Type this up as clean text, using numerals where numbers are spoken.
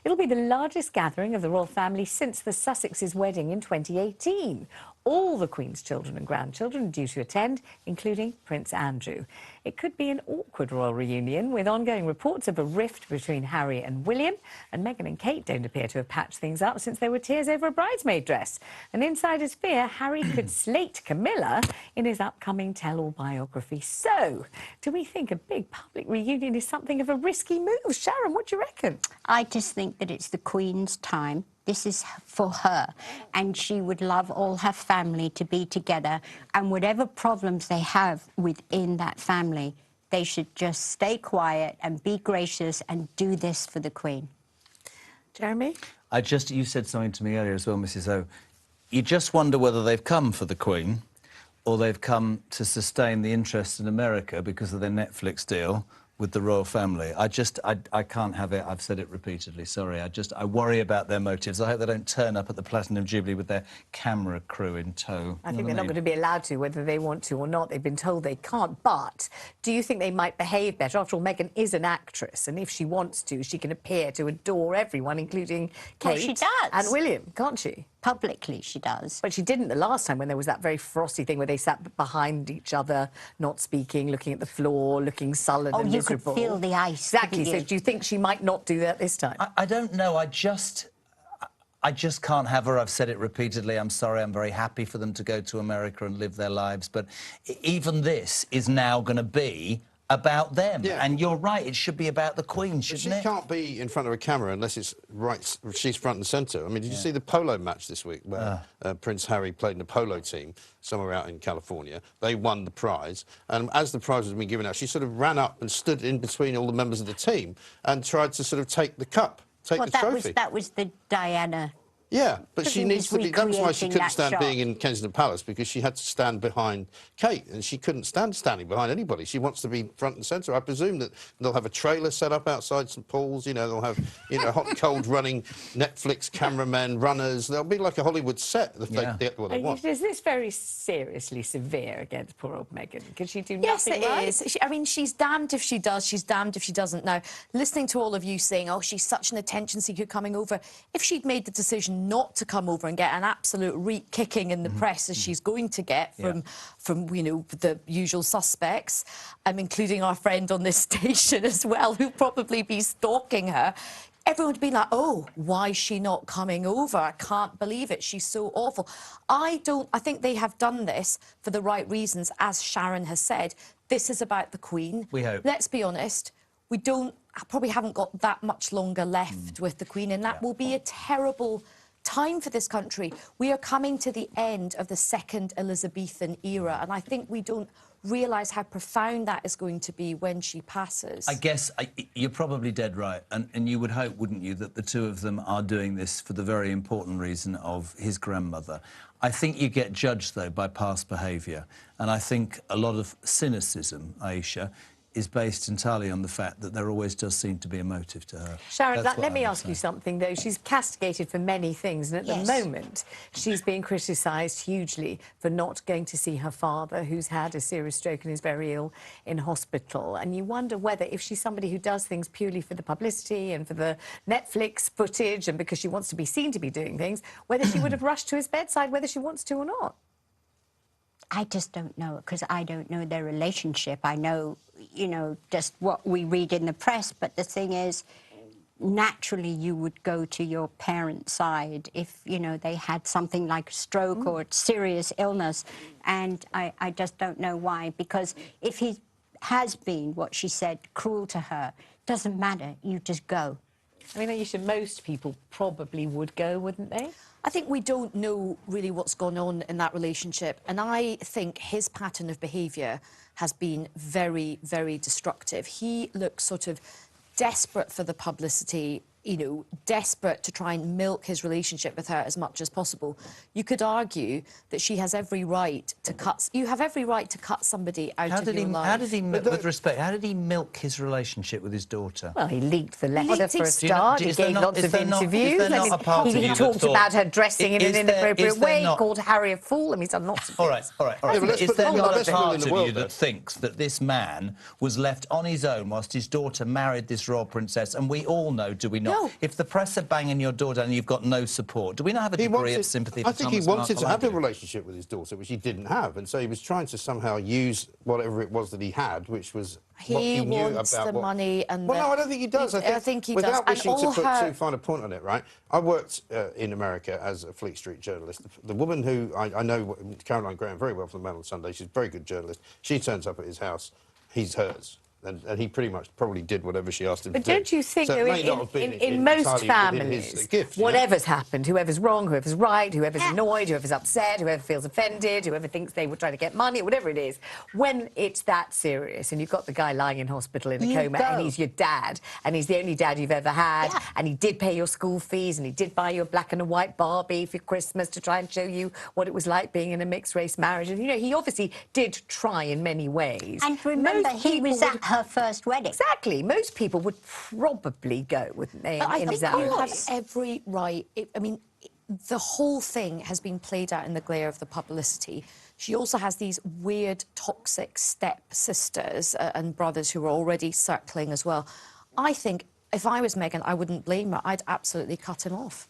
It'll be the largest gathering of the royal family since the Sussex's wedding in 2018. All the Queen's children and grandchildren are due to attend, including Prince Andrew. It could be an awkward royal reunion, with ongoing reports of a rift between Harry and William, and Meghan and Kate don't appear to have patched things up since there were tears over a bridesmaid dress. And insiders fear Harry could slate Camilla in his upcoming tell-all biography. So, do we think a big public reunion is something of a risky move? Sharon, what do you reckon? I just think that it's the Queen's time. This is for her, and she would love all her family to be together, and whatever problems they have within that family, they should just stay quiet and be gracious and do this for the Queen. Jeremy? You said something to me earlier as well, Mrs. O. You just wonder whether they've come for the Queen or they've come to sustain the interest in America because of their Netflix deal with the royal family. I can't have it. I've said it repeatedly, sorry. I worry about their motives. I hope they don't turn up at the Platinum Jubilee with their camera crew in tow. I think they're not going to be allowed to, whether they want to or not. They've been told they can't. But do you think they might behave better? After all, Meghan is an actress, and if she wants to, she can appear to adore everyone, including Kate she does. and William, can't she? Publicly, she does. But she didn't the last time when there was that very frosty thing where they sat behind each other, not speaking, looking at the floor, looking sullen and miserable. Oh, you could feel the ice. Exactly. So do you think she might not do that this time? I don't know. I just can't have her. I've said it repeatedly. I'm sorry. I'm very happy for them to go to America and live their lives. But even this is now going to be about them. Yeah. And you're right, it should be about the Queen, shouldn't it? She can't be in front of a camera unless it's right. She's front and centre. I mean, did you see the polo match this week where Prince Harry played in a polo team somewhere out in California? They won the prize, and as the prize was being given out, she sort of ran up and stood in between all the members of the team and tried to sort of take the cup, the trophy. That was the Diana. Yeah, but she needs to be... That's why she couldn't stand being in Kensington Palace, because she had to stand behind Kate, and she couldn't stand standing behind anybody. She wants to be front and centre. I presume that they'll have a trailer set up outside St Paul's, you know, they'll have, you know, hot and cold running Netflix cameramen, runners. They'll be like a Hollywood set if they get what they want. Is this very seriously severe against poor old Meghan? Can she do nothing right? Yes, it is. I mean, she's damned if she does, she's damned if she doesn't. Now, listening to all of you saying, oh, she's such an attention seeker coming over, if she'd made the decision not to come over and get an absolute kicking in the press as she's going to get from you know, the usual suspects, including our friend on this station as well, who'll probably be stalking her, everyone would be like, oh, why is she not coming over? I can't believe it. She's so awful. I think they have done this for the right reasons, as Sharon has said. This is about the Queen. We hope. Let's be honest. We probably haven't got that much longer left with the Queen, and that will be a terrible time for this country. We are coming to the end of the second Elizabethan era, and I think we don't realise how profound that is going to be when she passes. I guess you're probably dead right, and you would hope, wouldn't you, that the two of them are doing this for the very important reason of his grandmother. I think you get judged, though, by past behaviour, and I think a lot of cynicism, Aisha, is based entirely on the fact that there always does seem to be a motive to her. Sharon, let me ask you something, though. She's castigated for many things, and at the moment, she's being criticised hugely for not going to see her father, who's had a serious stroke and is very ill in hospital. And you wonder whether, if she's somebody who does things purely for the publicity and for the Netflix footage and because she wants to be seen to be doing things, whether she would have rushed to his bedside, whether she wants to or not. I just don't know, because I don't know their relationship. I know, you know, just what we read in the press, but the thing is, naturally you would go to your parents' side if, you know, they had something like a stroke or serious illness, and I just don't know why, because if he has been, what she said, cruel to her, doesn't matter, you just go. I mean, Aisha, most people probably would go, wouldn't they? I think we don't know really what's gone on in that relationship, and I think his pattern of behaviour has been very, very destructive. He looks sort of desperate for the publicity, you know, desperate to try and milk his relationship with her as much as possible. You could argue that she has every right to cut... You have every right to cut somebody out of your life. How did he, with respect, how did he milk his relationship with his daughter? Well, he leaked the letter for a start. He gave lots of interviews. He talked about her dressing in an inappropriate way. He called Harry a fool. I mean, he's done lots of things. All right. Is there not a part of you that thinks that this man was left on his own whilst his daughter married this royal princess? And we all know, do we not, not? No. If the press are banging your door down and you've got no support, do we not have a degree of sympathy for I think he Thomas wanted to have a Markle? relationship with his daughter, which he didn't have, and so he was trying to somehow use whatever it was that he had, which was what He he knew wants about the money and Well, the- no, I don't think he does. I think he without does. wishing And to all put her- too fine a point on it, right? I worked in America as a Fleet Street journalist. The woman who I know, Caroline Graham, very well from the Mail on Sunday. She's a very good journalist. She turns up at his house. He's hers. And he pretty much probably did whatever she asked him to do. But don't you think, so though, it may not have been in most entirely within his families, gift, you know? whatever's happened, whoever's wrong, whoever's right, whoever's annoyed, whoever's upset, whoever feels offended, whoever thinks they were trying to get money, whatever it is, when it's that serious and you've got the guy lying in hospital in a coma and he's your dad and he's the only dad you've ever had and he did pay your school fees and he did buy you a black and a white Barbie for Christmas to try and show you what it was like being in a mixed-race marriage. And, you know, he obviously did try in many ways. And remember, Most he people was would- at her first wedding. Exactly. Most people would probably go, wouldn't they? But I in think that you have way. every right. I mean, the whole thing has been played out in the glare of the publicity. She also has these weird, toxic step-sisters and brothers who are already circling as well. I think if I was Meghan, I wouldn't blame her. I'd absolutely cut him off.